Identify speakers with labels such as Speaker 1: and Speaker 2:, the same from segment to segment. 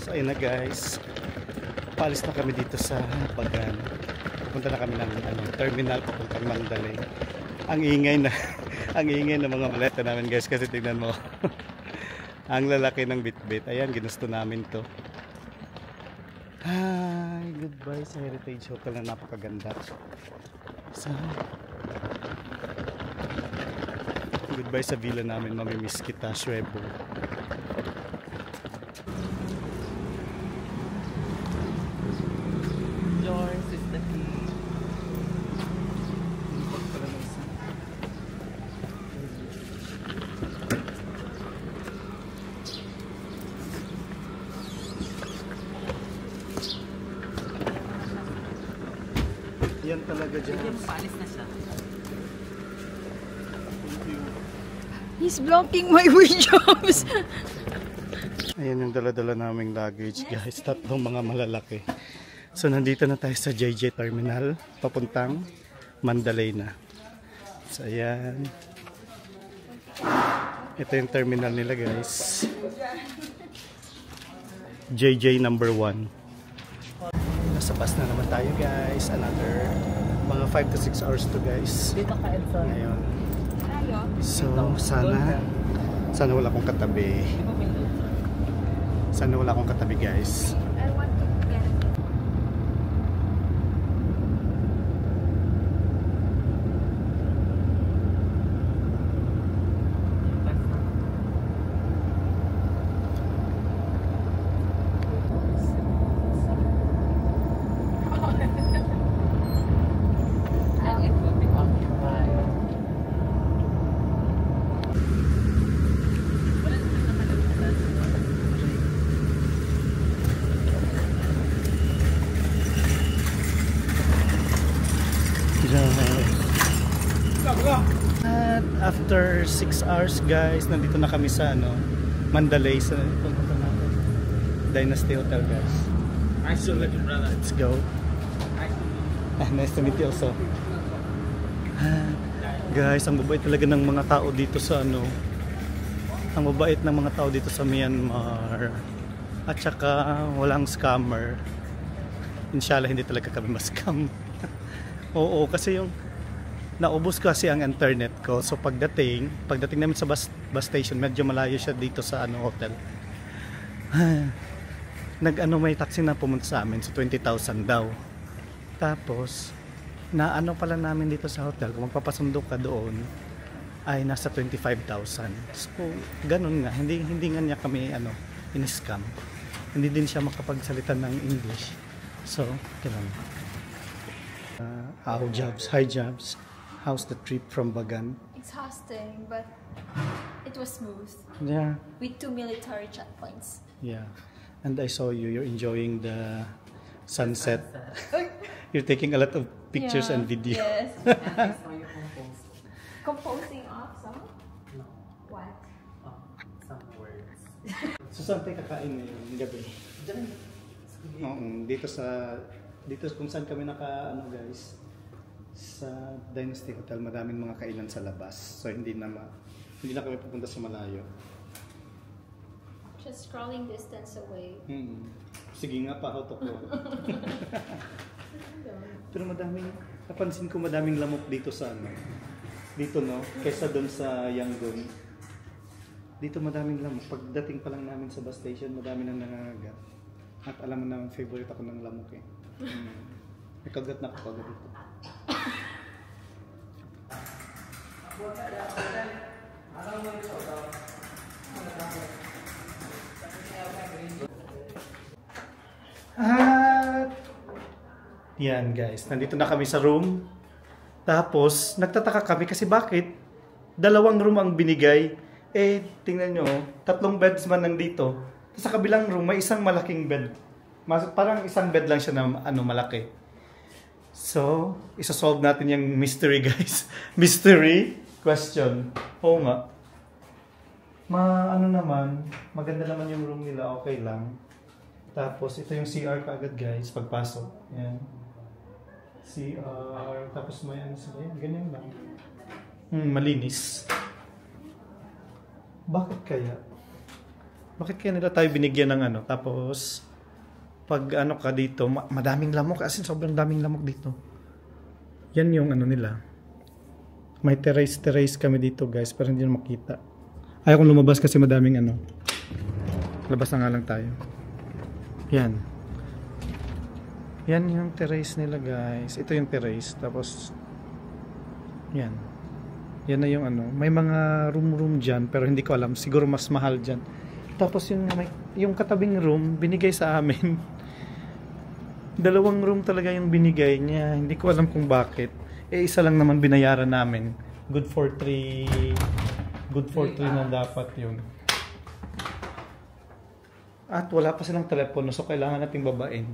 Speaker 1: So ayun na guys, paalis na kami dito sa Bagan. Punta na kami ng terminal papuntang Mandalay. Ang ingay na ang ingay ng mga maleta namin guys, kasi tingnan mo. Ang lalaki ng bitbit. Ayan, ginusto namin to. Hi, goodbye sa Heritage Hotel na napakaganda. So, goodbye sa villa namin, mamimiss kita, Schwebo.
Speaker 2: Yours is the key.
Speaker 1: Yan talaga dyan.
Speaker 2: Paalis na siya.
Speaker 3: He's blocking my windows.
Speaker 1: Ayan yung dala-dala naming luggage guys, tatlong mga malalaki. So nandito na tayo sa JJ Terminal, papuntang Mandalay na. So ayan. Ito yung terminal nila guys. JJ number 1. Nasa bus na naman tayo guys. Another mga 5 to 6 hours to guys.
Speaker 2: Dito ka, Edson.
Speaker 1: Ngayon. So sana wala akong katabi. Sana wala akong katabi guys.
Speaker 3: I want to get it.
Speaker 1: At after 6 hours guys, nandito na kami sa Mandalay sa Dynasty Hotel guys.
Speaker 2: Nice to meet you, brother.
Speaker 1: Let's go. Nice to meet you also. Guys, ang babait talaga ng mga tao dito sa ang babait ng mga tao dito sa Myanmar. At saka walang scammer. Inshallah hindi talaga kami ma-scam. Oo, kasi yung naubos kasi ang internet ko. So pagdating namin sa bus station, medyo malayo siya dito sa hotel. May taxi na pumunta sa amin, so 20,000 daw. Tapos pala namin dito sa hotel, kung magpapasundo ka doon ay nasa 25,000. So ganun nga, hindi nga niya kami in-scam. Hindi din siya makapagsalita ng English. So ganun. Hi jobs. How's the trip from Bagan?
Speaker 3: Exhausting, but it was smooth.
Speaker 1: Yeah.
Speaker 3: With 2 military checkpoints.
Speaker 1: Yeah. And I saw you're enjoying the sunset. You're taking a lot of pictures and video.
Speaker 3: Yes.
Speaker 2: I saw you compose.
Speaker 3: Composing of some?
Speaker 2: No.
Speaker 3: What?
Speaker 2: Some words.
Speaker 1: So saan tayo kakain ngayong gabi? Dito kung saan kami guys, sa Dynasty Hotel, maraming mga kainan sa labas. So hindi na kami pupunta sa malayo.
Speaker 3: Just scrolling distance away.
Speaker 1: Sige nga, pahotok ko. Pero napansin ko madaming lamok dito sa dito kaysa doon sa Yangon. Dito madaming lamok. Pagdating pa lang namin sa bus station, madami nang nangangagat. At alam mo naman, favorite ako ng lamok eh. Nakagat na ako agad dito. At yan guys, nandito na kami sa room. Tapos nagtataka kami kasi bakit 2 room ang binigay. Tingnan nyo, 3 beds man nandito. Sa kabilang room may isang malaking bed. Parang isang bed lang siya na malaki. So, isa-solve natin yung mystery guys. Mystery question. Oo nga. Maganda naman yung room nila, okay lang. Tapos ito yung CR kaagad guys, pagpasok. Yan. CR, tapos may sila yan, ganyan lang. Malinis. Bakit kaya? Bakit kaya nila tayo binigyan ng ano? Tapos, pag ano ka dito, madaming lamok. As in, sobrang daming lamok dito. Yan yung ano nila. May terrace kami dito guys, pero hindi na makita. Ayaw kong lumabas kasi madaming ano. Labas na nga lang tayo. Yan. Yan yung terrace nila guys. Ito yung terrace. Tapos, yan. Yan na yung ano. May mga room dyan, pero hindi ko alam. Siguro mas mahal dyan. Tapos yung katabing room, binigay sa amin. 2 room talaga yung binigay niya. Hindi ko alam kung bakit. Isa lang naman binayaran namin. Good for 3 na dapat yun. At wala pa silang telepono, so kailangan nating babain.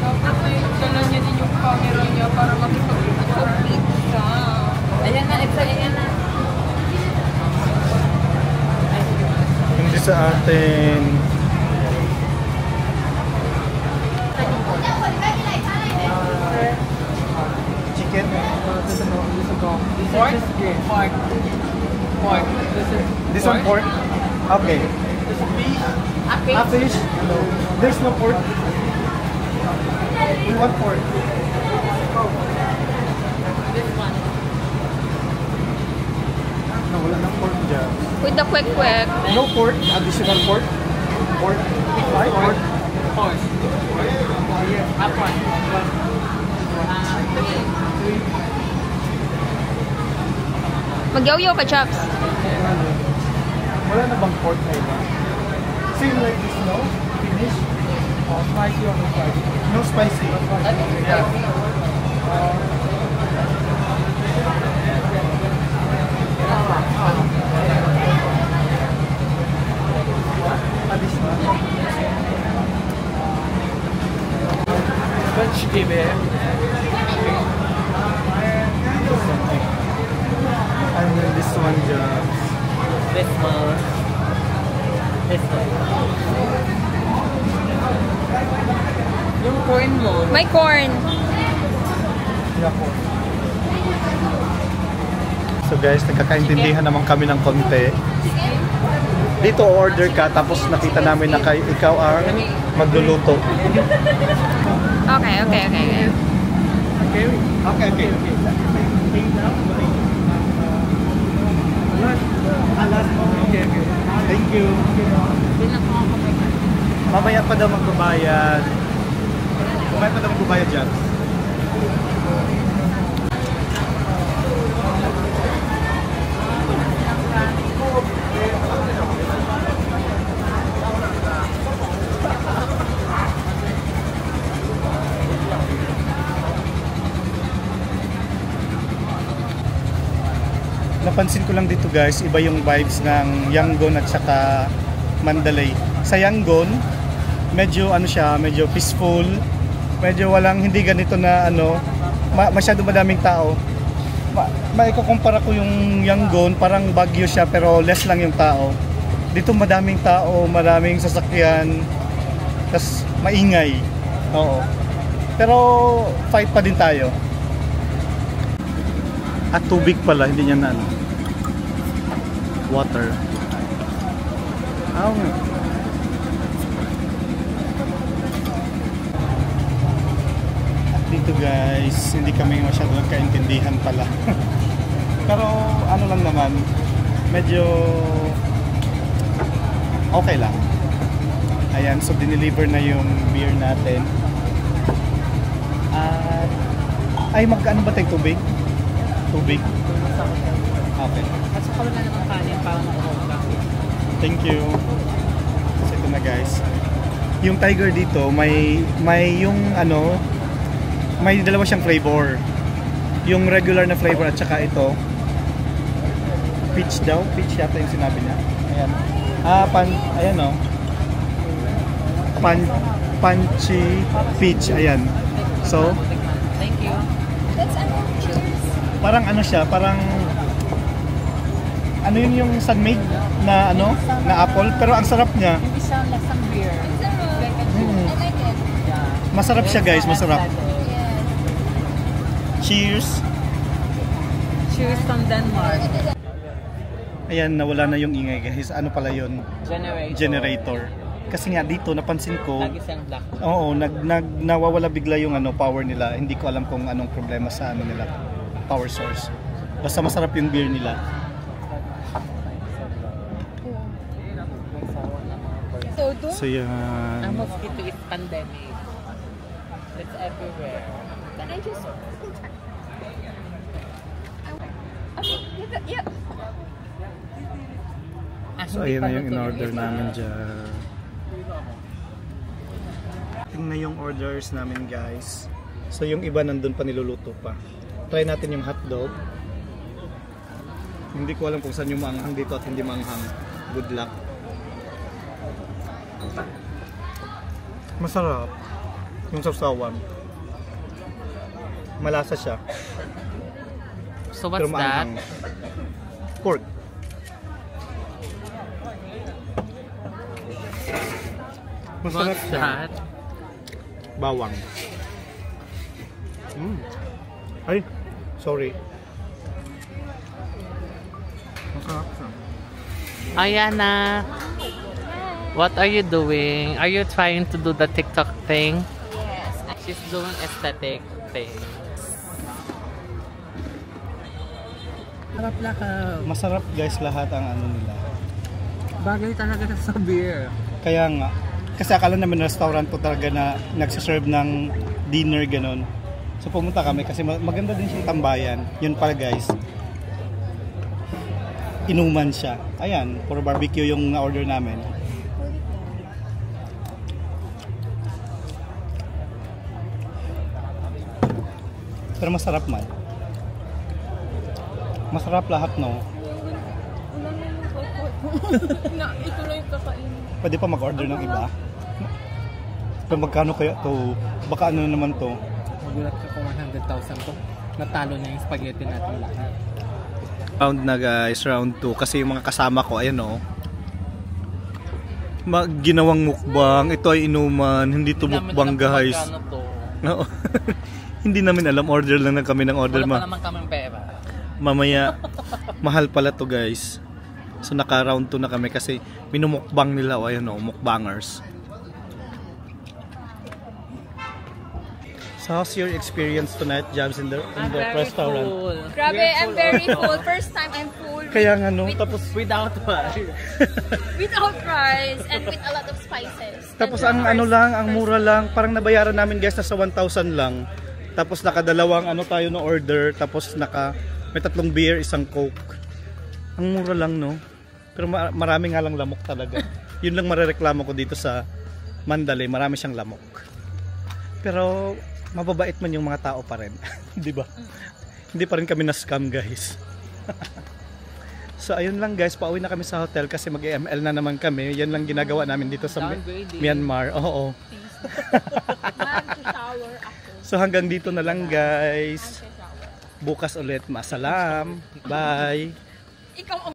Speaker 4: Dapat may dala niya din yung camera niya para makipag-compete ka. Ayan na, ayan na.
Speaker 1: Hindi sa atin. Chicken?
Speaker 4: Pork? Pork. Pork.
Speaker 1: This one pork? Okay.
Speaker 4: This is beef.
Speaker 1: A fish? No. There's no pork. We want pork.
Speaker 4: This one.
Speaker 1: No, wala nang pork dyan.
Speaker 3: With the quick.
Speaker 1: No pork? Additional pork? Pork? Why? Pork?
Speaker 4: Pork. Up one.
Speaker 3: Mag-yo-yo ka, Chops.
Speaker 1: Wala na bang pork na iba? Same like this, no? Finish?
Speaker 4: Spicy or no spicy?
Speaker 1: No spicy. Yeah. Additional.
Speaker 4: French give
Speaker 1: And then this one just...
Speaker 4: This one. This one. Yung coin mo.
Speaker 3: May corn.
Speaker 1: So guys, nagkakaintindihan naman kami ng konti. Dito order ka, tapos nakita namin na ikaw ang magluluto.
Speaker 3: Okay.
Speaker 1: Okay. Okay. Thank you. Mamaya pa daw magbabayad. Mamaya pa daw magbabayad dyan. Napansin ko lang dito guys, iba yung vibes ng Yangon at saka Mandalay. Sa Yangon, medyo ano siya, medyo peaceful, medyo walang, hindi ganito na ano, masyado madaming tao. Maikukumpara ko yung Yangon, parang Baguio siya pero less lang yung tao. Dito madaming tao, maraming sasakyan, tas maingay. Oo. Pero fight pa din tayo. At tubig pala, hindi niya na ano. Water. At dito guys, hindi kami masyado nagkaintindihan pala. Pero ano lang naman, medyo okay lang. Ayan, so dineliver na yung beer natin. At ay magkano ba tayong tubig? Tubig. Okay.
Speaker 4: At saka wala naman kanin para makakita.
Speaker 1: Thank you. So ito na guys. Yung Tiger dito may yung ano, may dalawa siyang flavor. Yung regular na flavor at saka ito. Peach daw, peach yata yung sinabi niya. Ayan. Ayan oh. Punchy peach, ayan. So,
Speaker 4: Thank you.
Speaker 3: That's cheers.
Speaker 1: parang ano siya, parang ano yun yung sunmade na ano, na apple, pero ang sarap niya.
Speaker 4: Hindi siya lasang beer.
Speaker 1: Mm.
Speaker 3: I like it.
Speaker 1: Masarap siya guys, masarap.
Speaker 3: Yes.
Speaker 1: Cheers.
Speaker 2: Cheers from Denmark.
Speaker 1: Ayan, nawala na yung ingay guys. Ano pala yun?
Speaker 2: Generator.
Speaker 1: Kasi nga dito, napansin ko,
Speaker 2: Lagi siyang black.
Speaker 1: oo, nawawala bigla yung power nila. Hindi ko alam kung anong problema sa nila, power source. Basta masarap yung beer nila.
Speaker 4: Todo?
Speaker 1: So yan.
Speaker 2: Ang mosquito is pandemic. It's everywhere.
Speaker 3: Can I just... Yeah.
Speaker 1: So ayan na yung in-order namin dyan. Tingnan yung orders namin guys. So yung iba nandun pa niluluto pa. Try natin yung hotdog. Hindi ko alam kung saan yung maanghang dito at hindi maanghang. Good luck. Masarap. Yung sausawan. Malasa siya.
Speaker 2: So what's
Speaker 1: Pero
Speaker 2: that?
Speaker 1: maanghang. Pork. Masarap
Speaker 2: What's
Speaker 1: siya.
Speaker 2: that?
Speaker 1: Bawang. Ay, sorry. Masarap siya.
Speaker 2: Ayana, what are you doing? Are you trying to do the TikTok thing?
Speaker 3: Yes.
Speaker 2: She's doing aesthetic thing. Harap lakab.
Speaker 1: Masarap guys lahat ang ano nila.
Speaker 2: Bagay talaga sa beer.
Speaker 1: Kaya nga, kasi akala namin restaurant po talaga na nagsiserve ng dinner ganon. So pumunta kami kasi maganda din siyang tambayan. Yun pala guys. Inuman siya. Ayan, for barbecue yung na-order namin. Pero masarap man. Masarap lahat, no?
Speaker 4: Ito na yung kakain.
Speaker 1: Pwede pa mag-order ng iba. Pero magkano kaya to? Baka ano naman to?
Speaker 2: Magulat ka kung 100,000 to. Natalo na yung spaghetti natin lahat.
Speaker 1: Round na guys, round 2. Kasi yung mga kasama ko, ayan o. Ginawang mukbang. Ito ay inuman. Hindi to mukbang guys. No. Hindi namin alam. Order lang na kami ng order.
Speaker 2: Wala pa naman kaming pera.
Speaker 1: Mamaya, mahal pala to guys. So naka round 2 na kami kasi minumukbang nila. O ayan o, mukbangers. So how's your experience tonight, Jams, in the restaurant?
Speaker 2: Full.
Speaker 3: Grabe, I'm very full. First time I'm full.
Speaker 1: Kaya nga no, tapos
Speaker 2: Without rice.
Speaker 3: Without rice and with a lot of spices.
Speaker 1: tapos
Speaker 3: And
Speaker 1: ang ano lang, ang mura lang, parang nabayaran namin guys na sa 1,000 lang. Tapos nakadalawang ano tayo na order, tapos may 3 beer, 1 Coke. Ang mura lang no. Pero marami nga lang lamok talaga. Yun lang marereklamo ko dito sa Mandalay, marami siyang lamok. Pero mababait man yung mga tao pa rin, 'di ba? Hindi pa rin kami na-scam, guys. So ayun lang guys, pauwi na kami sa hotel kasi mag-ML na naman kami. Yan lang ginagawa namin dito sa Myanmar. Oo.
Speaker 3: shower ako.
Speaker 1: So hanggang dito na lang guys. Bukas ulit, masalam. Bye.
Speaker 3: Ikaw ang